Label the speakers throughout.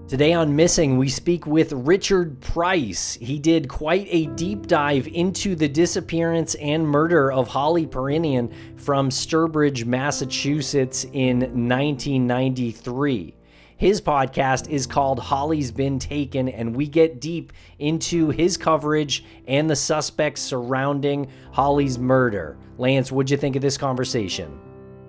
Speaker 1: Today on Missing, we speak with Richard Price. He did quite a deep dive into the disappearance and murder of Holly Piirainen from Sturbridge, Massachusetts in 1993. His podcast is called Holly's Been Taken, and we get deep into his coverage and the suspects surrounding Holly's murder. Lance, what'd you think of this conversation?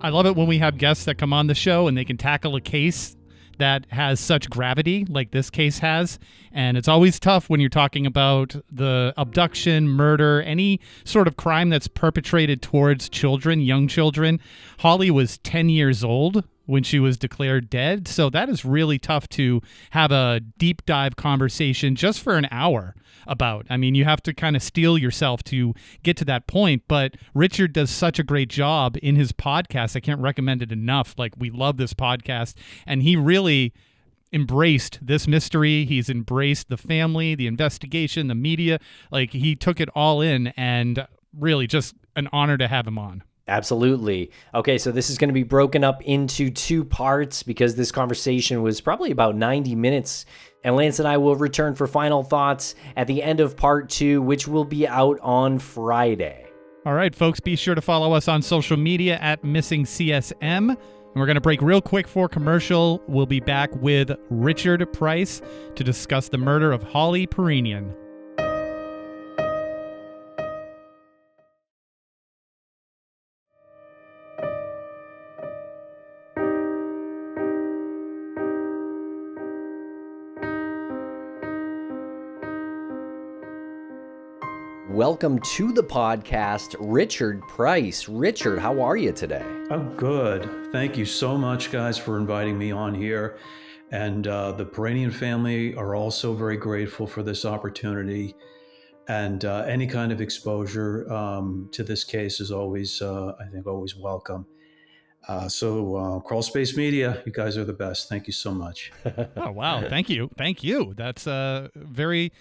Speaker 2: I love it when we have guests that come on the show and they can tackle a case that has such gravity like this case has. And it's always tough when you're talking about the abduction, murder, any sort of crime that's perpetrated towards children, young children. Holly was 10 years old when she was declared dead. So that is really tough to have a deep dive conversation just for an hour about. I mean, you have to kind of steel yourself to get to that point, but Richard does such a great job in his podcast. I can't recommend it enough. Like, we love this podcast, and he really embraced this mystery. He's embraced the family, the investigation, the media. Like, he took it all in, and really just an honor to have him on.
Speaker 1: Absolutely. Okay, so this is going to be broken up into two parts because this conversation was probably about 90 minutes. And Lance and I will return for final thoughts at the end of part 2, which will be out on Friday.
Speaker 2: All right, folks, be sure to follow us on social media at MissingCSM. And we're going to break real quick for commercial. We'll be back with Richard Price to discuss the murder of Holly Piirainen.
Speaker 1: Welcome to the podcast, Richard Price. Richard, how are you today?
Speaker 3: I'm good. Thank you so much, guys, for inviting me on here. And the Piirainen family are also very grateful for this opportunity. And any kind of exposure to this case is always, I think, always welcome. So Crawlspace Media, you guys are the best. Thank you so much.
Speaker 2: Oh, wow. Thank you. Thank you. That's very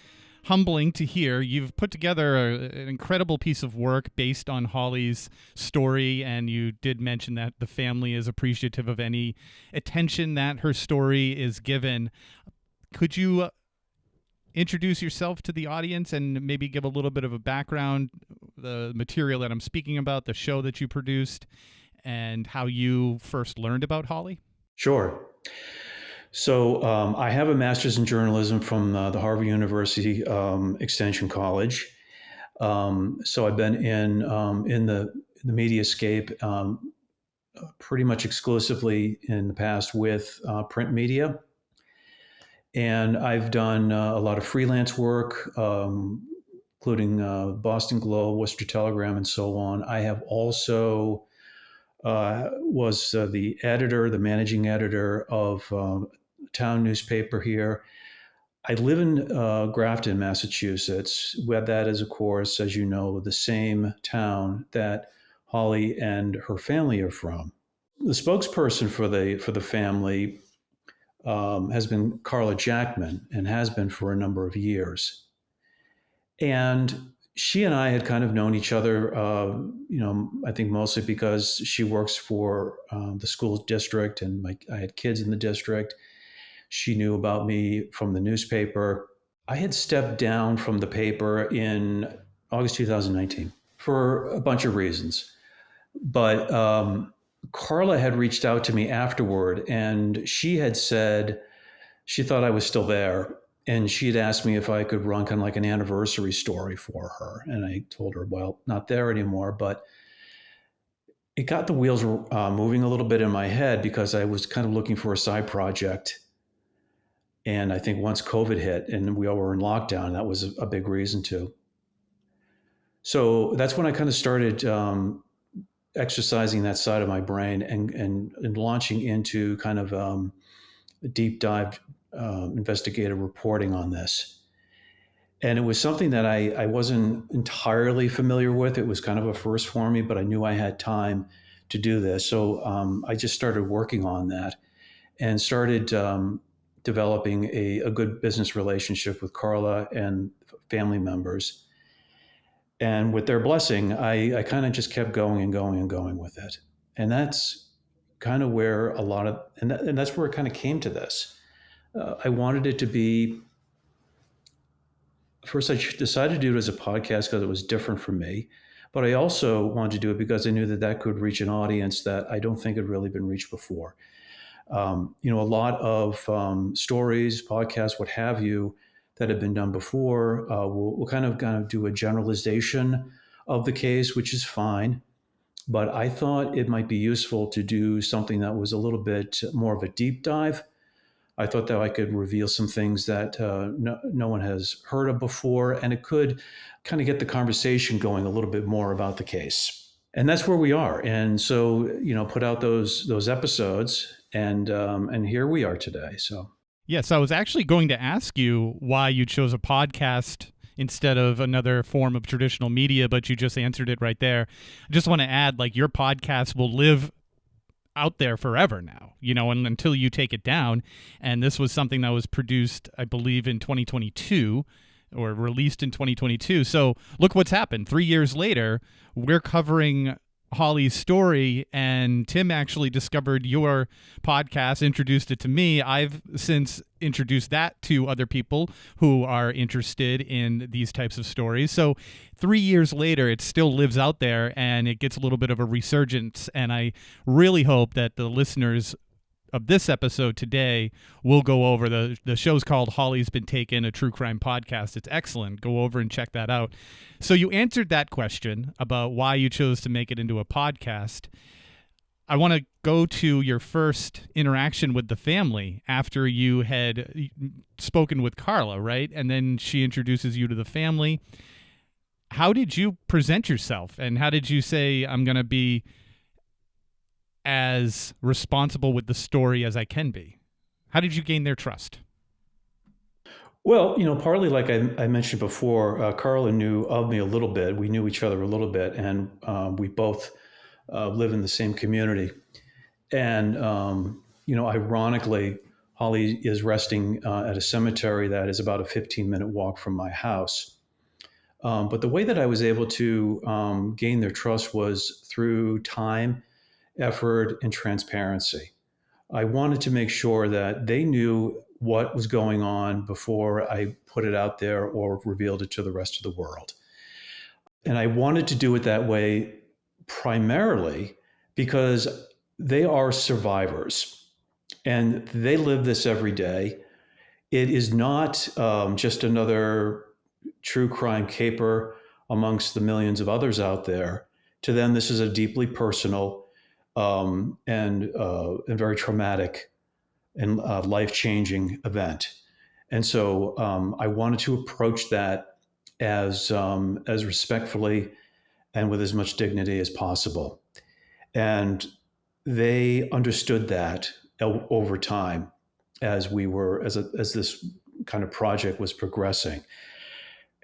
Speaker 2: humbling to hear. You've put together an incredible piece of work based on Holly's story, and you did mention that the family is appreciative of any attention that her story is given. Could you introduce yourself to the audience and maybe give a little bit of a background, the material that I'm speaking about, the show that you produced, and how you first learned about Holly?
Speaker 3: Sure. So I have a master's in journalism from the Harvard University Extension College. So I've been in the mediascape pretty much exclusively in the past with print media. And I've done a lot of freelance work, including Boston Globe, Worcester Telegram, and so on. I have also was the editor, the managing editor of town newspaper here. I live in Grafton, Massachusetts. We had that as, of course, as you know, the same town that Holly and her family are from. The spokesperson for the family has been Carla Jackman, and has been for a number of years. And she and I had kind of known each other, I think mostly because she works for the school district, and I had kids in the district. She knew about me from the newspaper. I had stepped down from the paper in August 2019 for a bunch of reasons. But Carla had reached out to me afterward, and she had said she thought I was still there. And she had asked me if I could run kind of like an anniversary story for her. And I told her, well, not there anymore. But it got the wheels moving a little bit in my head, because I was kind of looking for a side project. And I think once COVID hit and we all were in lockdown, that was a big reason to. So that's when I kind of started exercising that side of my brain and launching into kind of a deep dive investigative reporting on this. And it was something that I wasn't entirely familiar with. It was kind of a first for me, but I knew I had time to do this. So I just started working on that and started developing a good business relationship with Carla and family members. And with their blessing, I kind of just kept going and going and going with it. And that's kind of where and that's where it kind of came to this. I wanted it to be. First, I decided to do it as a podcast because it was different for me, but I also wanted to do it because I knew that that could reach an audience that I don't think had really been reached before. A lot of stories, podcasts, what have you, that have been done before will kind of do a generalization of the case, which is fine. But I thought it might be useful to do something that was a little bit more of a deep dive. I thought that I could reveal some things that no one has heard of before, and it could kind of get the conversation going a little bit more about the case. And that's where we are. And so, put out those episodes, and here we are today. So.
Speaker 2: Yes, I was actually going to ask you why you chose a podcast instead of another form of traditional media, but you just answered it right there. I just want to add, like, your podcast will live out there forever now, and until you take it down. And this was something that was produced, I believe, in 2022 or released in 2022. So look what's happened. 3 years later, we're covering Holly's story, and Tim actually discovered your podcast, introduced it to me. I've since introduced that to other people who are interested in these types of stories. So 3 years later, it still lives out there, and it gets a little bit of a resurgence. And I really hope that the listeners of this episode today will go over the show's called Holly's Been Taken, a true crime podcast. It's excellent. Go over and check that out. So you answered that question about why you chose to make it into a podcast. I want to go to your first interaction with the family after you had spoken with Carla, right? And then she introduces you to the family. How did you present yourself, and how did you say, I'm going to be as responsible with the story as I can be? How did you gain their trust?
Speaker 3: Well, partly like I mentioned before, Carla knew of me a little bit. We knew each other a little bit, and we both live in the same community. And, ironically, Holly is resting at a cemetery that is about a 15-minute walk from my house. But the way that I was able to gain their trust was through time, effort, and transparency. I wanted to make sure that they knew what was going on before I put it out there or revealed it to the rest of the world. And I wanted to do it that way primarily because they are survivors and they live this every day. It is not just another true crime caper amongst the millions of others out there. To them, this is a deeply personal and very traumatic and life-changing event. And so I wanted to approach that as respectfully and with as much dignity as possible. And they understood that over time as as this kind of project was progressing.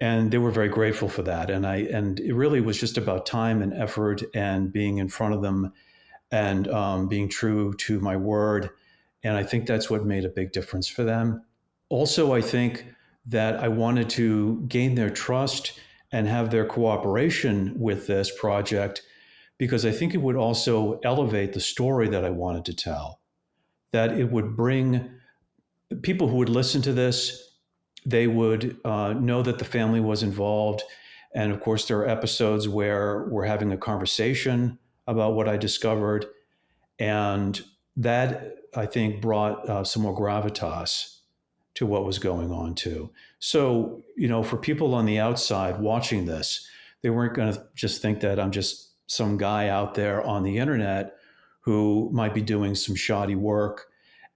Speaker 3: And they were very grateful for that. And it really was just about time and effort and being in front of them and being true to my word. And I think that's what made a big difference for them. Also, I think that I wanted to gain their trust and have their cooperation with this project because I think it would also elevate the story that I wanted to tell, that it would bring people who would listen to this, they would know that the family was involved. And of course, there are episodes where we're having a conversation about what I discovered. And that, I think, brought some more gravitas to what was going on, too. So, for people on the outside watching this, they weren't going to just think that I'm just some guy out there on the internet who might be doing some shoddy work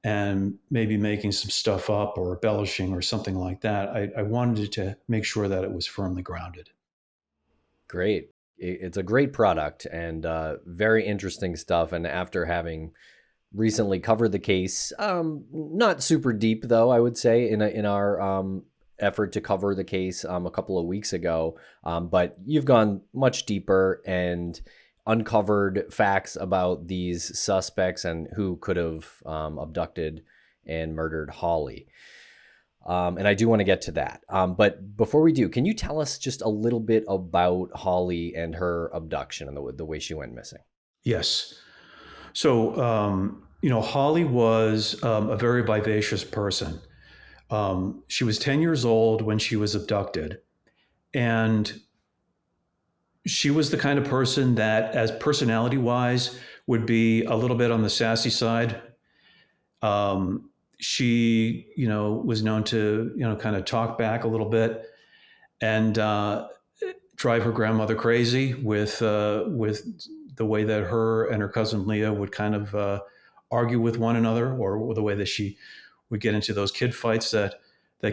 Speaker 3: and maybe making some stuff up or embellishing or something like that. I wanted to make sure that it was firmly grounded.
Speaker 1: Great. It's a great product and very interesting stuff. And after having recently covered the case, not super deep though, I would say in our effort to cover the case a couple of weeks ago, but you've gone much deeper and uncovered facts about these suspects and who could have abducted and murdered Holly. And I do want to get to that. But before we do, can you tell us just a little bit about Holly and her abduction and the way she went missing?
Speaker 3: Yes. So Holly was a very vivacious person. She was 10 years old when she was abducted. And she was the kind of person that, as personality wise, would be a little bit on the sassy side. She, was known to, kind of talk back a little bit and drive her grandmother crazy with the way that her and her cousin Leah would kind of argue with one another, or the way that she would get into those kid fights that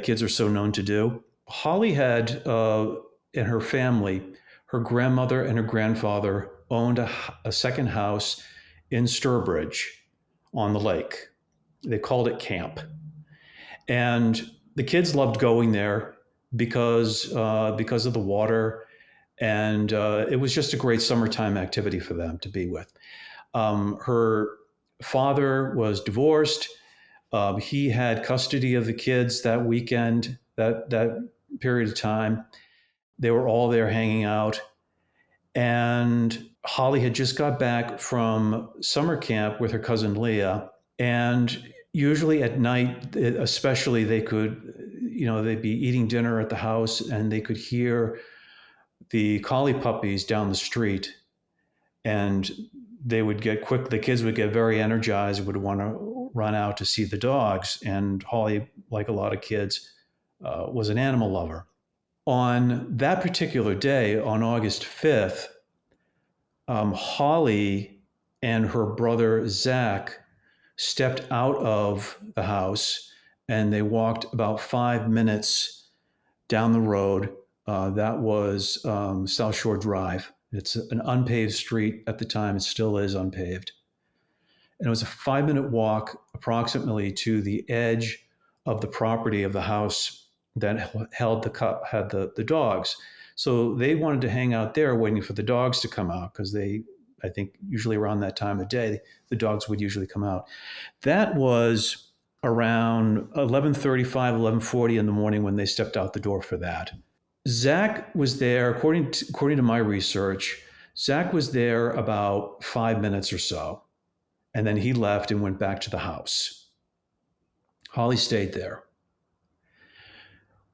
Speaker 3: kids are so known to do. Holly had in her family, her grandmother and her grandfather owned a second house in Sturbridge on the lake. They called it camp. And the kids loved going there because of the water. And it was just a great summertime activity for them to be with. Her father was divorced. He had custody of the kids that weekend, that period of time. They were all there hanging out. And Holly had just got back from summer camp with her cousin Leah. And usually at night, especially, they could, they'd be eating dinner at the house and they could hear the collie puppies down the street. And the kids would get very energized, would want to run out to see the dogs. And Holly, like a lot of kids, was an animal lover. On that particular day, on August 5th, Holly and her brother Zach stepped out of the house and they walked about 5 minutes down the road. That was South Shore Drive. It's an unpaved street at the time. It still is unpaved. And it was a 5-minute walk approximately to the edge of the property of the house that had the dogs. So they wanted to hang out there waiting for the dogs to come out because I think usually around that time of day, the dogs would usually come out. That was around 11:35, 11:40 in the morning when they stepped out the door for that. Zach was there, according to my research, Zach was there about 5 minutes or so. And then he left and went back to the house. Holly stayed there.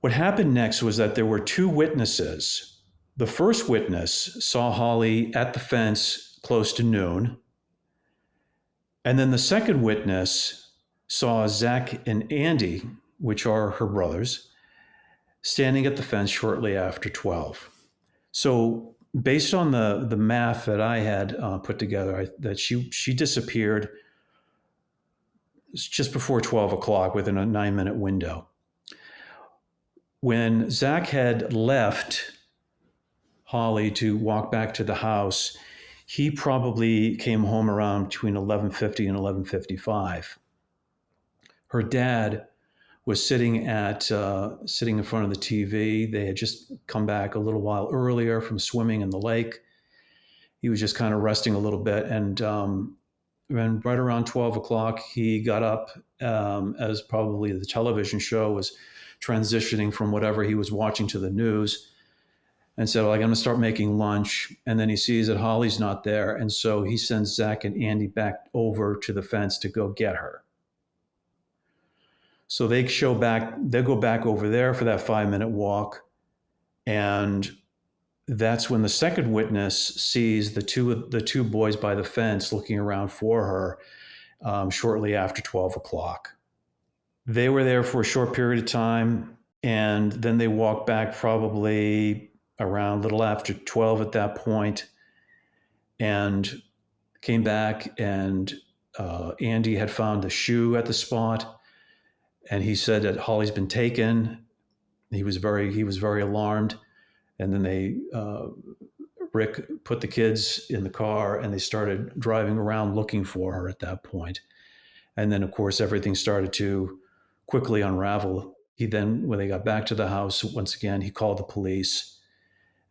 Speaker 3: What happened next was that there were two witnesses. The first witness saw Holly at the fence close to noon. And then the second witness saw Zach and Andy, which are her brothers, standing at the fence shortly after 12. So based on the math that I had put together, that she disappeared just before 12 o'clock within a 9-minute window. When Zach had left Holly to walk back to the house, he probably came home around between 11:50 and 11:55. Her dad was sitting in front of the TV. They had just come back a little while earlier from swimming in the lake. He was just kind of resting a little bit. And right around 12 o'clock, he got up as probably the television show was transitioning from whatever he was watching to the news, and said, I'm going to start making lunch. And then he sees that Holly's not there. And so he sends Zach and Andy back over to the fence to go get her. So they go back over there for that 5-minute walk. And that's when the second witness sees the two boys by the fence looking around for her shortly after 12 o'clock. They were there for a short period of time, and then they walked back probably around a little after 12 at that point, and came back, and Andy had found the shoe at the spot. And he said that Holly's been taken. He was very alarmed. And then Rick put the kids in the car and they started driving around looking for her at that point. And then, of course, everything started to quickly unravel. When they got back to the house, once again, he called the police.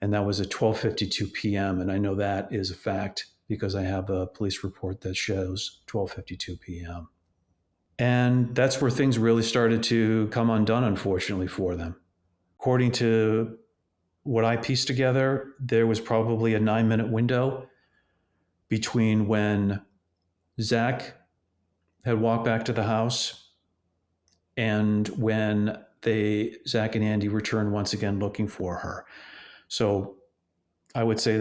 Speaker 3: And that was at 12:52 p.m. And I know that is a fact because I have a police report that shows 12:52 p.m. And that's where things really started to come undone, unfortunately, for them. According to what I pieced together, there was probably a 9-minute window between when Zach had walked back to the house, and when Zach and Andy returned once again looking for her. So I would say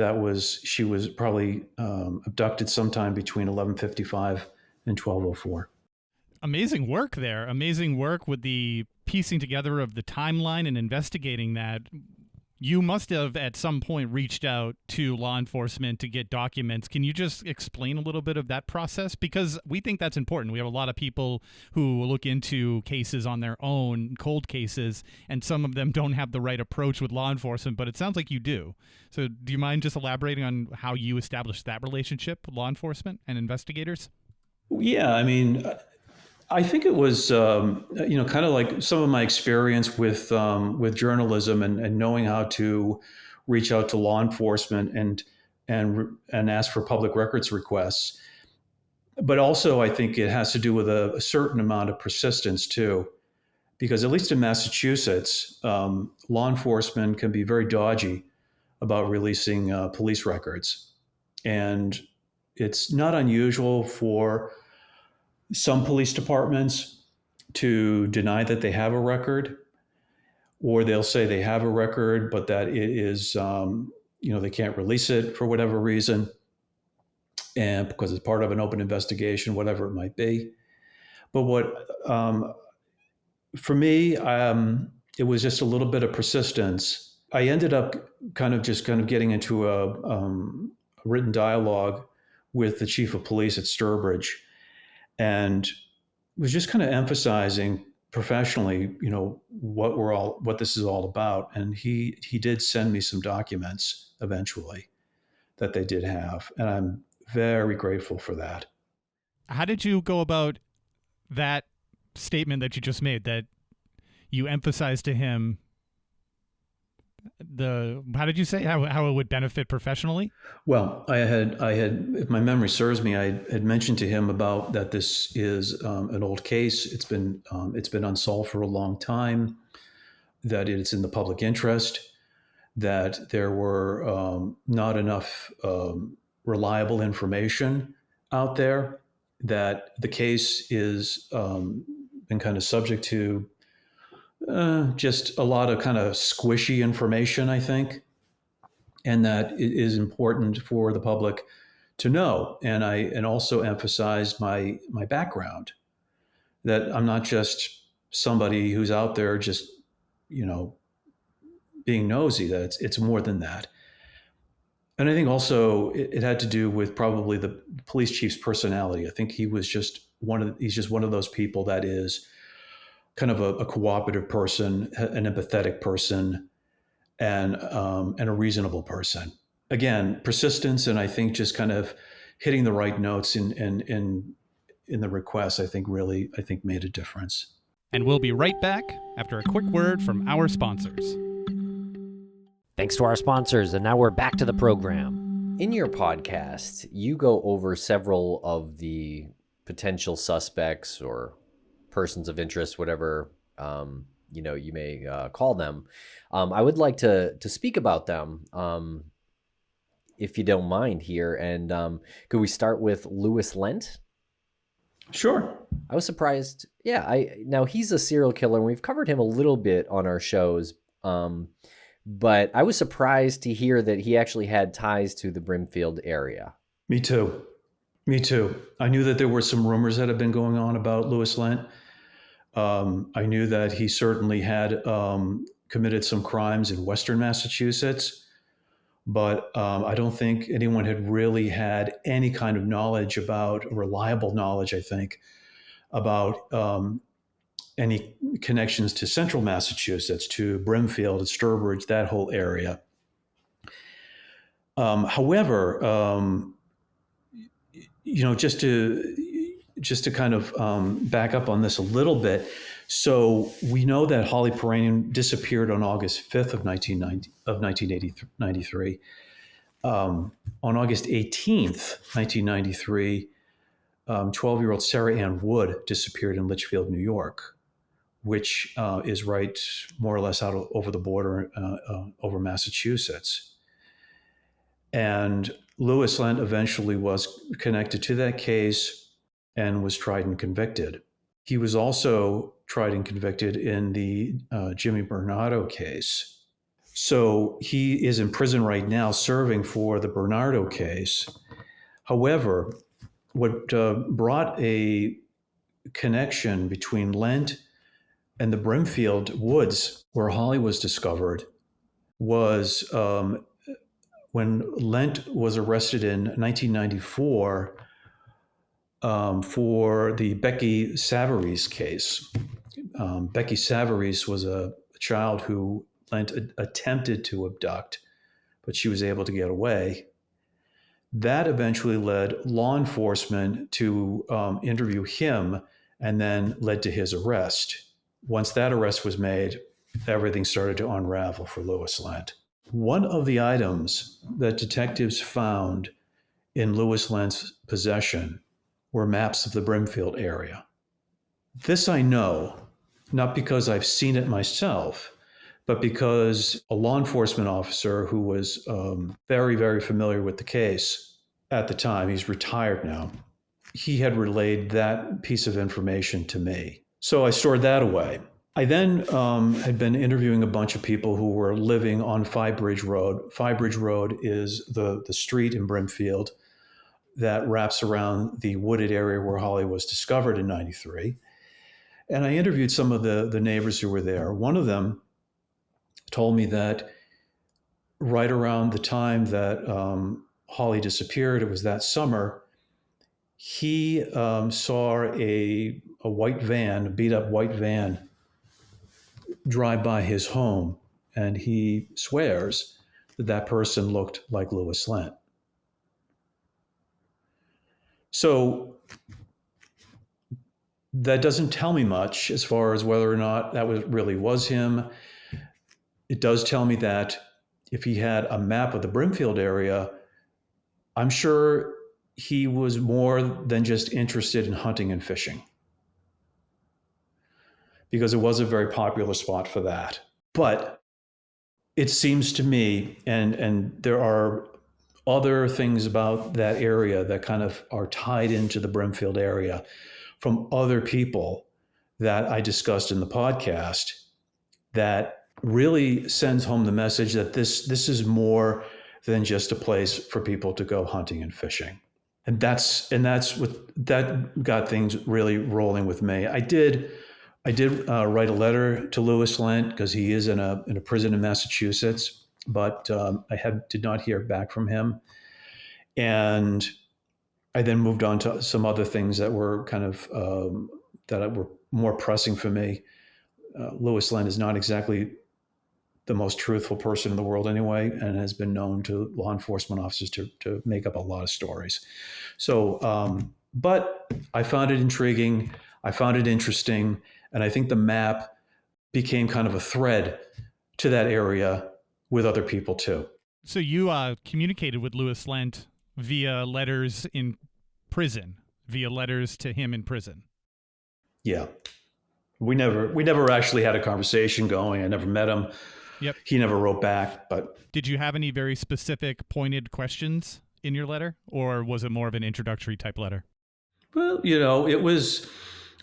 Speaker 3: she was probably abducted sometime between 11:55 and 12:04.
Speaker 2: Amazing work there. Amazing work with the piecing together of the timeline and investigating that. You must have at some point reached out to law enforcement to get documents. Can you just explain a little bit of that process? Because we think that's important. We have a lot of people who look into cases on their own, cold cases, and some of them don't have the right approach with law enforcement, but it sounds like you do. So do you mind just elaborating on how you established that relationship with law enforcement and investigators?
Speaker 3: Yeah, I mean, I think it was, kind of like some of my experience with journalism and knowing how to reach out to law enforcement and ask for public records requests. But also, I think it has to do with a certain amount of persistence too, because at least in Massachusetts, law enforcement can be very dodgy about releasing police records, and it's not unusual for some police departments to deny that they have a record, or they'll say they have a record, but that it is, they can't release it for whatever reason, and because it's part of an open investigation, whatever it might be. But for me, it was just a little bit of persistence. I ended up kind of getting into a written dialogue with the chief of police at Sturbridge, and was just kind of emphasizing professionally, what this is all about. And he did send me some documents eventually that they did have, and I'm very grateful for that.
Speaker 2: How did you go about that statement that you just made, that you emphasized to him how did you say how it would benefit professionally?
Speaker 3: Well, I had, if my memory serves me, I had mentioned to him about that this is an old case. It's been unsolved for a long time, that it's in the public interest, that there were not enough reliable information out there, that the case is been kind of subject to just a lot of kind of squishy information, I think, and that it is important for the public to know. And also emphasized my background, that I'm not just somebody who's out there just, being nosy, that it's more than that. And I think also it had to do with probably the police chief's personality. I think he's just one of those people that is kind of a cooperative person, an empathetic person, and a reasonable person. Again, persistence, and I think just kind of hitting the right notes in the request, I think made a difference.
Speaker 2: And we'll be right back after a quick word from our sponsors.
Speaker 1: Thanks to our sponsors, and now we're back to the program. In your podcast, you go over several of the potential suspects or persons of interest, whatever you may call them. I would like to speak about them, if you don't mind here. And could we start with Louis Lent?
Speaker 3: Sure.
Speaker 1: I was surprised. Yeah, now he's a serial killer, and we've covered him a little bit on our shows. But I was surprised to hear that he actually had ties to the Brimfield area.
Speaker 3: Me too. I knew that there were some rumors that had been going on about Louis Lent. I knew that he certainly had committed some crimes in Western Massachusetts, but I don't think anyone had really had any kind of reliable knowledge, I think, about any connections to Central Massachusetts, to Brimfield and Sturbridge, that whole area. However, just to kind of back up on this a little bit. So we know that Holly Piirainen disappeared on August 5th of 1993. On August 18th, 1993, 12-year-old Sarah Ann Wood disappeared in Litchfield, New York, which is right more or less out over the border over Massachusetts. And Louis Lent eventually was connected to that case. and was tried and convicted. He was also tried and convicted in the Jimmy Bernardo case. So he is in prison right now serving for the Bernardo case. However, what brought a connection between Lent and the Brimfield woods where Holly was discovered was when Lent was arrested in 1994 for the Becky Savarese case. Becky Savarese was a child who Lent attempted to abduct, but she was able to get away. That eventually led law enforcement to interview him and then led to his arrest. Once that arrest was made, everything started to unravel for Louis Lent. One of the items that detectives found in Louis Lent's possession were maps of the Brimfield area. This I know, not because I've seen it myself, but because a law enforcement officer who was very, very familiar with the case at the time, he's retired now, he had relayed that piece of information to me. So I stored that away. I then had been interviewing a bunch of people who were living on Five Bridge Road. Five Bridge Road is the street in Brimfield that wraps around the wooded area where Holly was discovered in 93. And I interviewed some of the neighbors who were there. One of them told me that right around the time that Holly disappeared, it was that summer, he saw a white van, a beat up white van, drive by his home. And he swears that that person looked like Louis Lent. So that doesn't tell me much as far as whether or not that really was him. It does tell me that if he had a map of the Brimfield area, I'm sure he was more than just interested in hunting and fishing, because it was a very popular spot for that. But it seems to me, and there are other things about that area that kind of are tied into the Brimfield area from other people that I discussed in the podcast, that really sends home the message that this is more than just a place for people to go hunting and fishing. And that's what that got things really rolling with me. I did write a letter to Louis Lent because he is in a prison in Massachusetts, but I did not hear back from him. And I then moved on to some other things that were kind of that were more pressing for me. Louis Lent is not exactly the most truthful person in the world anyway, and has been known to law enforcement officers to make up a lot of stories. So, but I found it intriguing. I found it interesting. And I think the map became kind of a thread to that area with other people too.
Speaker 2: So you communicated with Louis Lent via letters in prison, via letters to him in prison.
Speaker 3: Yeah. We never actually had a conversation going. I never met him.
Speaker 2: Yep. He
Speaker 3: never wrote back, but.
Speaker 2: Did you have any very specific pointed questions in your letter, or was it more of an introductory type letter?
Speaker 3: Well, it was,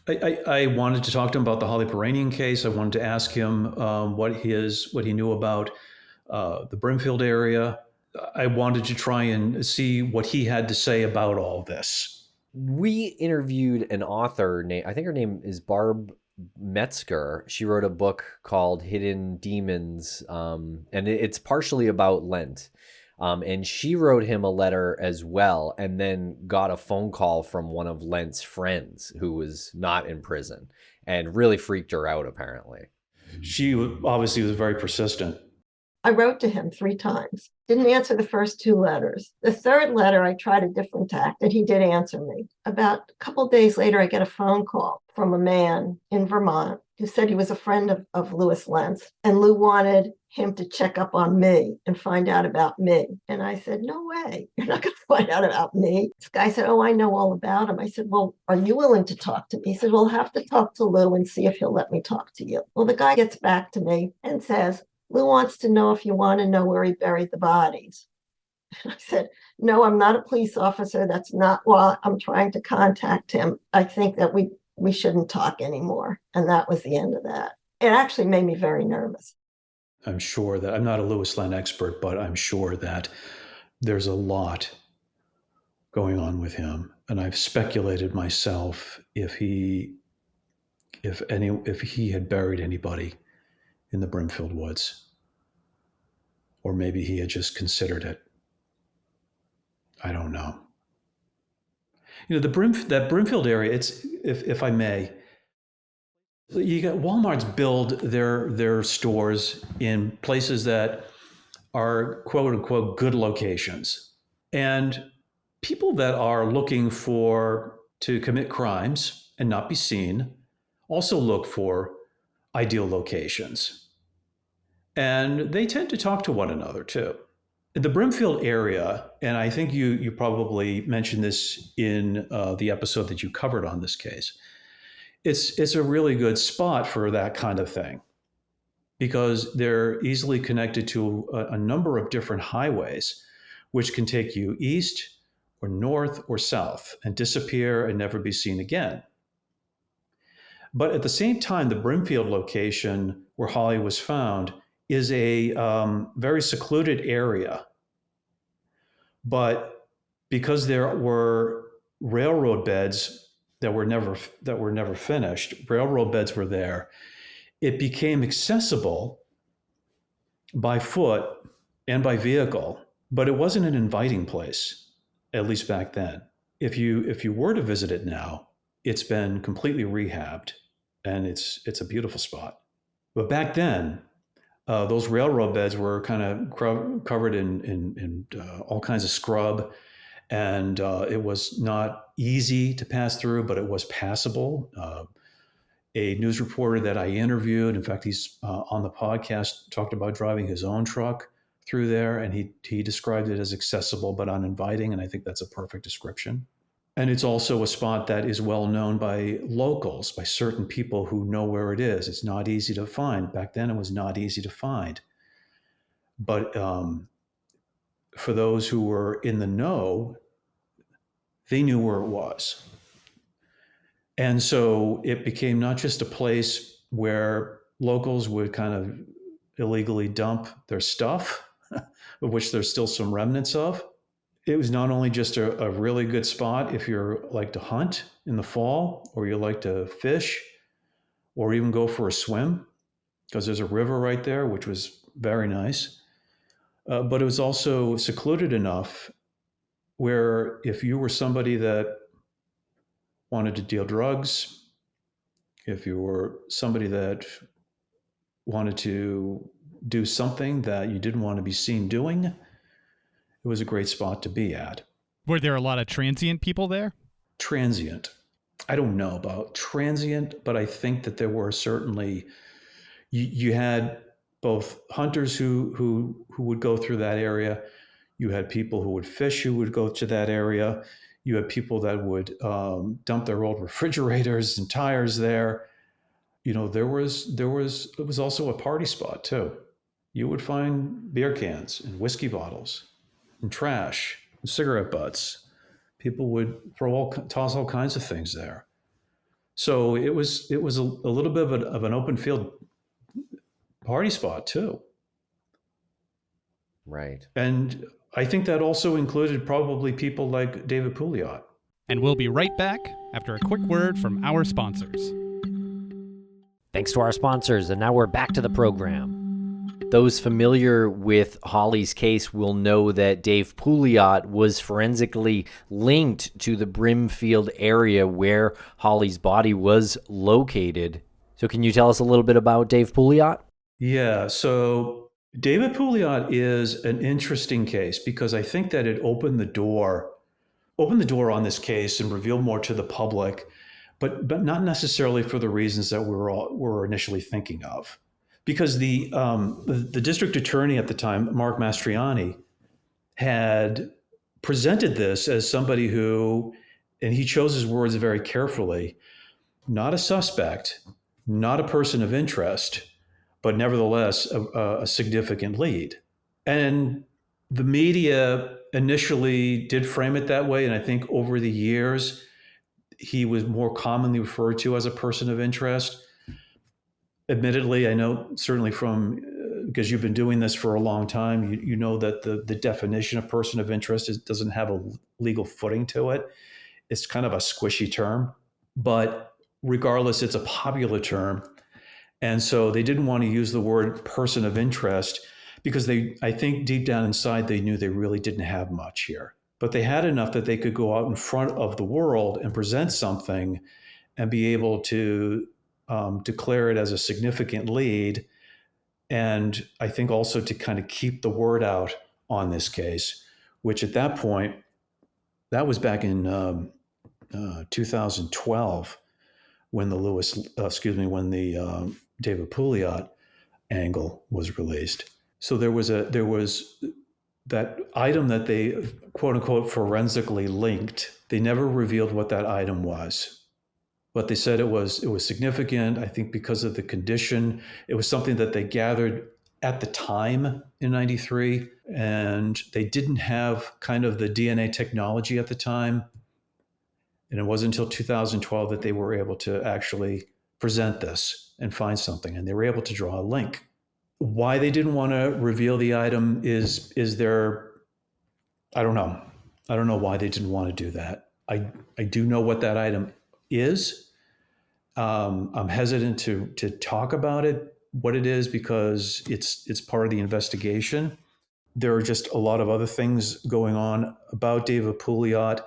Speaker 3: I wanted to talk to him about the Holly Piirainen case. I wanted to ask him what he knew about the Brimfield area. I wanted to try and see what he had to say about all this.
Speaker 1: We interviewed an author, I think her name is Barb Metzger. She wrote a book called Hidden Demons, and it's partially about Lent. And she wrote him a letter as well, and then got a phone call from one of Lent's friends who was not in prison, and really freaked her out, apparently.
Speaker 3: She obviously was very persistent.
Speaker 4: I wrote to him 3 times. Didn't answer the first 2 letters. The third letter, I tried a different tack, and he did answer me. About a couple of days later, I get a phone call from a man in Vermont who said he was a friend of Louis Lent's, and Lou wanted him to check up on me and find out about me. And I said, no way, you're not going to find out about me. This guy said, oh, I know all about him. I said, well, are you willing to talk to me? He said, we'll have to talk to Lou and see if he'll let me talk to you. Well, the guy gets back to me and says, Lou wants to know if you want to know where he buried the bodies. And I said, no, I'm not a police officer. That's not why I'm trying to contact him. I think that we shouldn't talk anymore. And that was the end of that. It actually made me very nervous.
Speaker 3: I'm sure that I'm not a Lewis Land expert, but I'm sure that there's a lot going on with him. And I've speculated myself if he had buried anybody in the Brimfield woods, or maybe he had just considered it. I don't know. That Brimfield area, it's, if I may, you got Walmart's build their stores in places that are quote unquote good locations. And people that are looking to commit crimes and not be seen also look for ideal locations. And they tend to talk to one another too. In the Brimfield area, and I think you probably mentioned this in the episode that you covered on this case, it's a really good spot for that kind of thing because they're easily connected to a number of different highways, which can take you east or north or south and disappear and never be seen again. But at the same time, the Brimfield location where Holly was found is a very secluded area. But because there were railroad beds that were never finished, railroad beds were there, it became accessible by foot and by vehicle, but it wasn't an inviting place, at least back then. If you were to visit it now, it's been completely rehabbed and it's a beautiful spot. But back then, those railroad beds were kind of covered in all kinds of scrub, and it was not easy to pass through, but it was passable. A news reporter that I interviewed, in fact, he's on the podcast, talked about driving his own truck through there, and he described it as accessible but uninviting, and I think that's a perfect description. And it's also a spot that is well known by locals, by certain people who know where it is. It's not easy to find. Back then, it was not easy to find. But for those who were in the know, they knew where it was. And so it became not just a place where locals would kind of illegally dump their stuff, of which there's still some remnants of. It was not only just a really good spot if you like to hunt in the fall, or you like to fish, or even go for a swim, because there's a river right there, which was very nice. But it was also secluded enough where if you were somebody that wanted to deal drugs, if you were somebody that wanted to do something that you didn't want to be seen doing, it was a great spot to be at.
Speaker 2: Were there a lot of transient people there?
Speaker 3: Transient. I don't know about transient, but I think that there were certainly, you had both hunters who would go through that area. You had people who would fish who would go to that area. You had people that would dump their old refrigerators and tires there. You know, it was also a party spot too. You would find beer cans and whiskey bottles and trash and cigarette butts. People would toss all kinds of things there. So it was a little bit of an open field party spot too.
Speaker 1: Right.
Speaker 3: And I think that also included probably people like David Pouliot.
Speaker 2: And we'll be right back after a quick word from our sponsors.
Speaker 1: Thanks to our sponsors, and now we're back to the program. Those familiar with Holly's case will know that Dave Pouliot was forensically linked to the Brimfield area where Holly's body was located. So can you tell us a little bit about Dave Pouliot?
Speaker 3: Yeah, so David Pouliot is an interesting case because I think that it opened the door on this case and revealed more to the public, but not necessarily for the reasons that we were initially thinking of. Because the district attorney at the time, Mark Mastriani, had presented this as somebody who, and he chose his words very carefully, not a suspect, not a person of interest, but nevertheless a significant lead. And the media initially did frame it that way. And I think over the years, he was more commonly referred to as a person of interest. Admittedly, I know certainly from, because you've been doing this for a long time, you know that the definition of person of interest doesn't have a legal footing to it. It's kind of a squishy term, but regardless, it's a popular term. And so they didn't want to use the word person of interest because I think deep down inside, they knew they really didn't have much here. But they had enough that they could go out in front of the world and present something and be able to declare it as a significant lead. And I think also to kind of keep the word out on this case, which at that point, that was back in 2012 when the David Pouliot angle was released. So there was that item that they quote unquote forensically linked. They never revealed what that item was, but they said it was significant. I think because of the condition, it was something that they gathered at the time in '93, and they didn't have kind of the DNA technology at the time. And it wasn't until 2012 that they were able to actually present this and find something, and they were able to draw a link. Why they didn't want to reveal the item is there, I don't know. I don't know why they didn't want to do that. I do know what that item is. I'm hesitant to talk about it, what it is, because it's part of the investigation. There are just a lot of other things going on about David Pouliot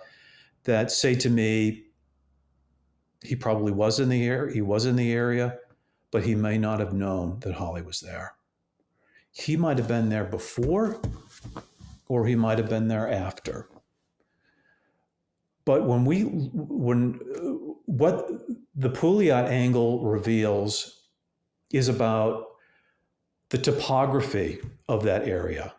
Speaker 3: that say to me, he probably was in the area, but he may not have known that Holly was there. He might have been there before, or he might have been there after. But what the Pouliot angle reveals is about the topography of that area.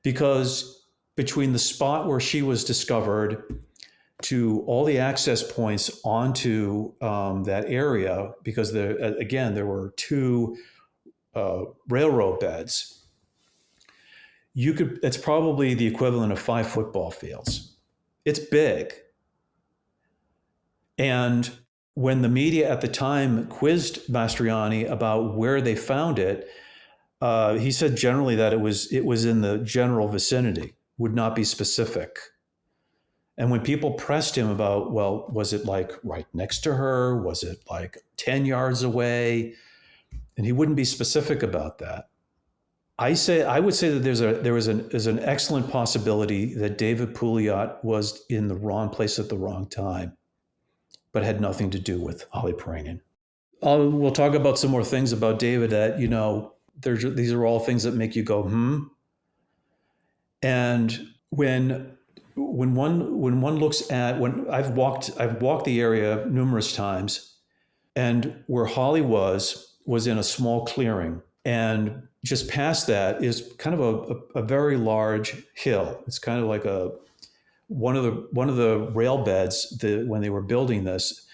Speaker 3: Because between the spot where she was discovered to all the access points onto that area, because there were two railroad beds, it's probably the equivalent of 5 football fields. It's big. And when the media at the time quizzed Mastriani about where they found it, he said generally that it was in the general vicinity, would not be specific. And when people pressed him about, well, was it like right next to her? Was it like 10 yards away? And he wouldn't be specific about that. I would say that there's an excellent possibility that David Pouliot was in the wrong place at the wrong time, but had nothing to do with Holly Piirainen. We'll talk about some more things about David that, these are all things that make you go, And when one looks at, when I've walked the area numerous times, and where Holly was in a small clearing, and just past that is kind of a very large hill. It's kind of like one of the rail beds. When they were building this,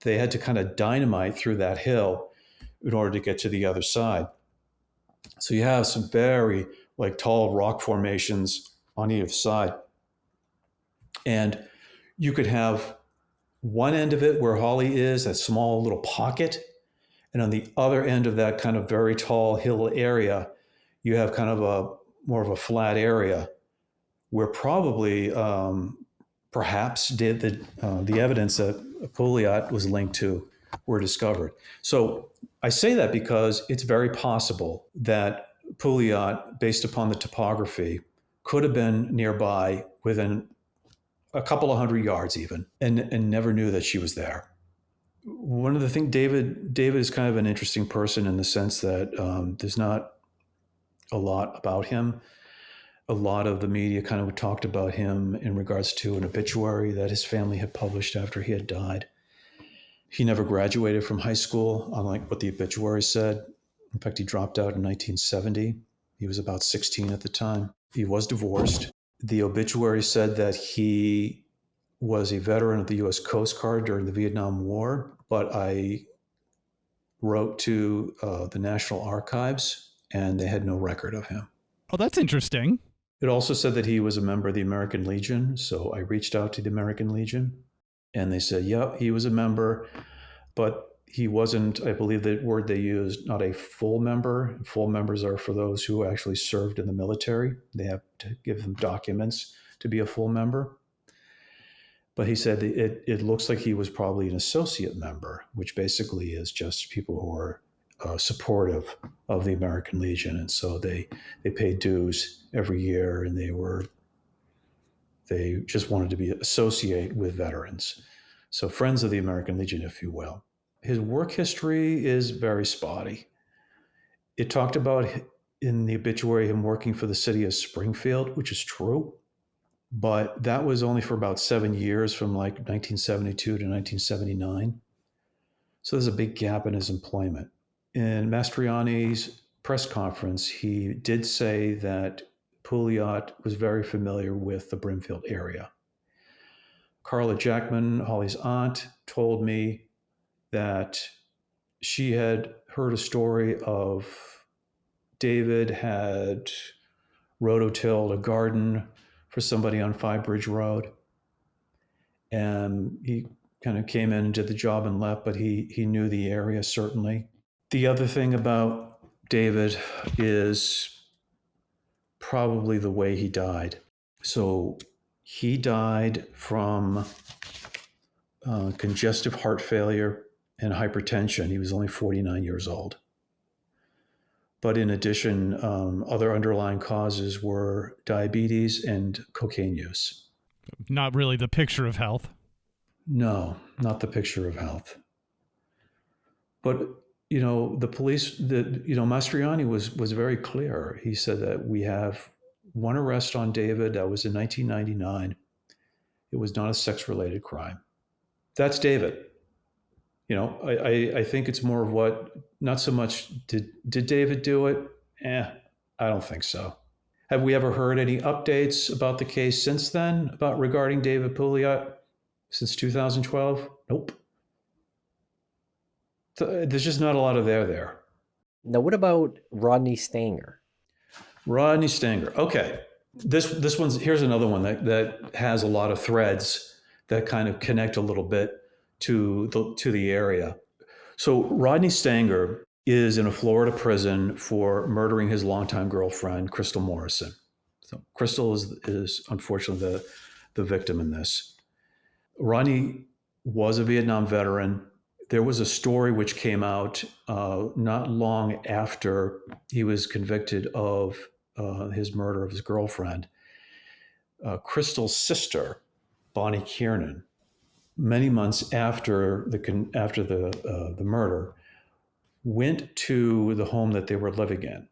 Speaker 3: they had to kind of dynamite through that hill in order to get to the other side. So you have some very tall rock formations on either side. And you could have one end of it where Holly is, that small little pocket. And on the other end of that kind of very tall hill area, you have kind of more of a flat area where probably perhaps the evidence that Pouliot was linked to were discovered. So I say that because it's very possible that Pouliot, based upon the topography, could have been nearby within a couple of 100 yards even, and never knew that she was there. One of the things, David is kind of an interesting person in the sense that there's not a lot about him. A lot of the media kind of talked about him in regards to an obituary that his family had published after he had died. He never graduated from high school, unlike what the obituary said. In fact, he dropped out in 1970. He was about 16 at the time. He was divorced. The obituary said that he was a veteran of the U.S. Coast Guard during the Vietnam War, but I wrote to the National Archives, and they had no record of him.
Speaker 2: Oh, that's interesting.
Speaker 3: It also said that he was a member of the American Legion. So I reached out to the American Legion and they said, yep, he was a member, but he wasn't, I believe the word they used, not a full member. Full members are for those who actually served in the military. They have to give them documents to be a full member. But he said it looks like he was probably an associate member, which basically is just people who are supportive of the American Legion. And so they paid dues every year, and they just wanted to be associate with veterans. So friends of the American Legion, if you will. His work history is very spotty. It talked about in the obituary him working for the city of Springfield, which is true. But that was only for about 7 years, from like 1972 to 1979. So there's a big gap in his employment. In Mastriani's press conference, he did say that Pouliot was very familiar with the Brimfield area. Carla Jackman, Holly's aunt, told me that she had heard a story of David had rototilled a garden for somebody on Five Bridge Road. And he kind of came in and did the job and left, but he knew the area, certainly. The other thing about David is probably the way he died. So he died from congestive heart failure and hypertension. He was only 49 years old. But in addition, other underlying causes were diabetes and cocaine use.
Speaker 2: Not really the picture of health.
Speaker 3: No, not the picture of health. But, the police, Mastriani was very clear. He said that we have one arrest on David. That was in 1999. It was not a sex-related crime. That's David. I think it's more of what, not so much did David do it? I don't think so. Have we ever heard any updates about the case since then, regarding David Pouliot since 2012? Nope. There's just not a lot of there.
Speaker 1: Now, what about Rodney Stanger?
Speaker 3: Rodney Stanger. Okay. This one's, here's another one that has a lot of threads that kind of connect a little bit to the area. So Rodney Stanger is in a Florida prison for murdering his longtime girlfriend, Crystal Morrison. So Crystal is unfortunately the victim in this. Rodney was a Vietnam veteran. There was a story which came out not long after he was convicted of his murder of his girlfriend. Crystal's sister, Bonnie Kiernan, many months after the murder, went to the home that they were living in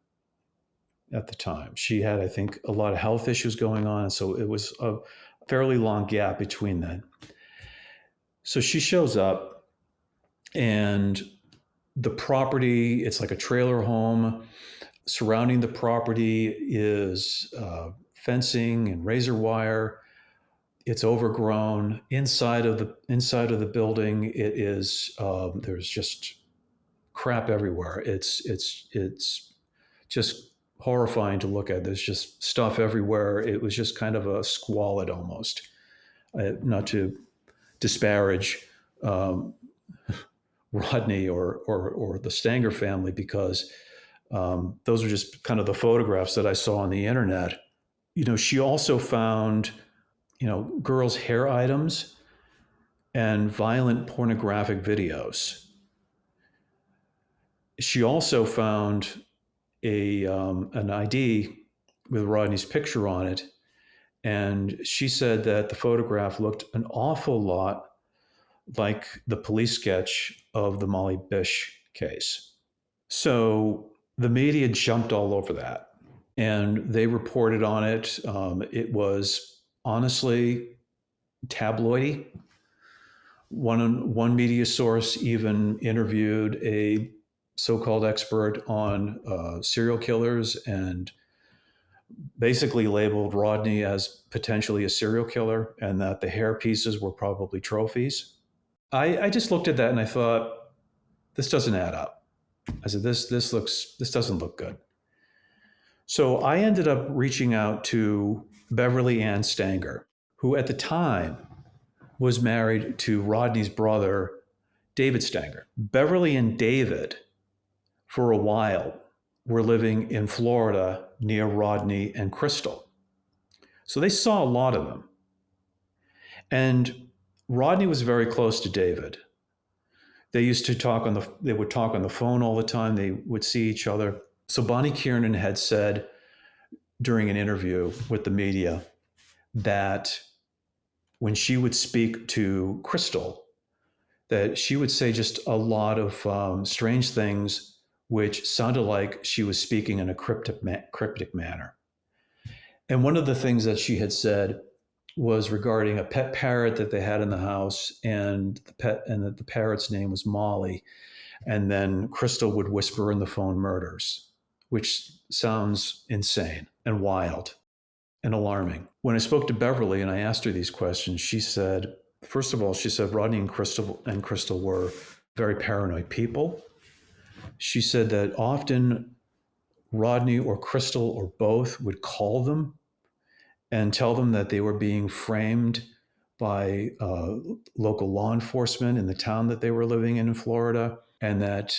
Speaker 3: at the time. She had, I think, a lot of health issues going on, and so it was a fairly long gap between then. So she shows up, and the property, it's like a trailer home. Surrounding the property is fencing and razor wire. It's overgrown. Inside of the building, it is there's just crap everywhere. It's just horrifying to look at. There's just stuff everywhere. It was just kind of a squalid almost. Not to disparage Rodney or the Stanger family, because those are just kind of the photographs that I saw on the internet. She also found, girls' hair items and violent pornographic videos. She also found an ID with Rodney's picture on it, and she said that the photograph looked an awful lot like the police sketch of the Molly Bish case. So the media jumped all over that, and they reported on it. It was honestly tabloidy. One media source even interviewed a so-called expert on serial killers and basically labeled Rodney as potentially a serial killer, and that the hair pieces were probably trophies. I just looked at that and I thought, this doesn't add up. I said, this doesn't look good. So I ended up reaching out to Beverly Ann Stanger, who at the time was married to Rodney's brother, David Stanger. Beverly and David, for a while, were living in Florida near Rodney and Crystal. So they saw a lot of them. And Rodney was very close to David. They used to they would talk on the phone all the time. They would see each other. So Bonnie Kiernan had said during an interview with the media that when she would speak to Crystal, that she would say just a lot of strange things, which sounded like she was speaking in a cryptic manner. And one of the things that she had said was regarding a pet parrot that they had in the house, and the parrot's name was Molly. And then Crystal would whisper in the phone murders, which sounds insane and wild and alarming. When I spoke to Beverly and I asked her these questions, she said, first of all, she said Rodney and Crystal were very paranoid people. She said that often Rodney or Crystal or both would call them and tell them that they were being framed by local law enforcement in the town that they were living in Florida, and that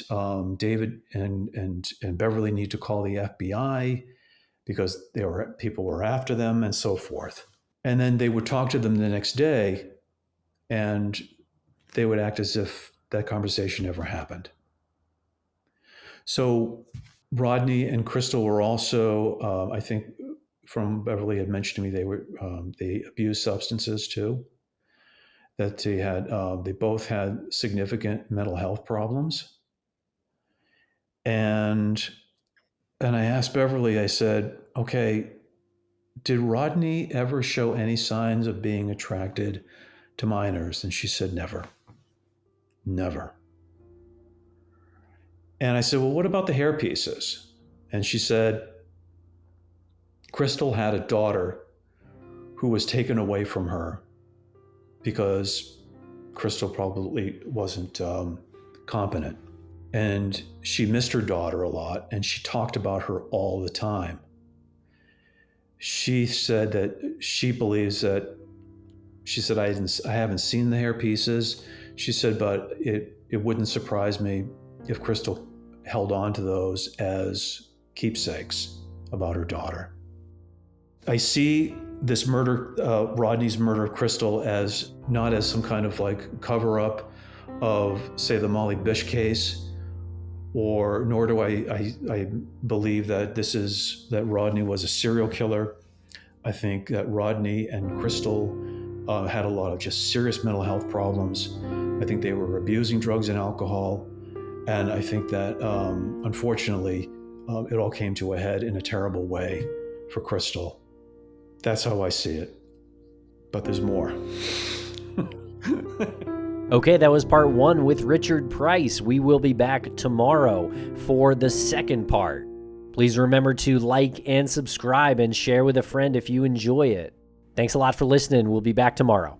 Speaker 3: David and Beverly need to call the FBI because people were after them and so forth. And then they would talk to them the next day, and they would act as if that conversation never happened. So Rodney and Crystal were also, I think, from Beverly had mentioned to me, they abused substances too. That they both had significant mental health problems. And I asked Beverly, I said, okay, did Rodney ever show any signs of being attracted to minors? And she said, never. And I said, well, what about the hair pieces? And she said, Crystal had a daughter who was taken away from her because Crystal probably wasn't competent. And she missed her daughter a lot, and she talked about her all the time. She said that she believes that, she said, I haven't seen the hair pieces. She said, but it wouldn't surprise me if Crystal held on to those as keepsakes about her daughter. I see this murder, Rodney's murder of Crystal, as not as some kind of like cover up of, say, the Molly Bish case, nor do I believe that that Rodney was a serial killer. I think that Rodney and Crystal had a lot of just serious mental health problems. I think they were abusing drugs and alcohol. And I think that, unfortunately, it all came to a head in a terrible way for Crystal. That's how I see it. But there's more.
Speaker 1: Okay, that was part 1 with Richard Price. We will be back tomorrow for the second part. Please remember to like and subscribe and share with a friend if you enjoy it. Thanks a lot for listening. We'll be back tomorrow.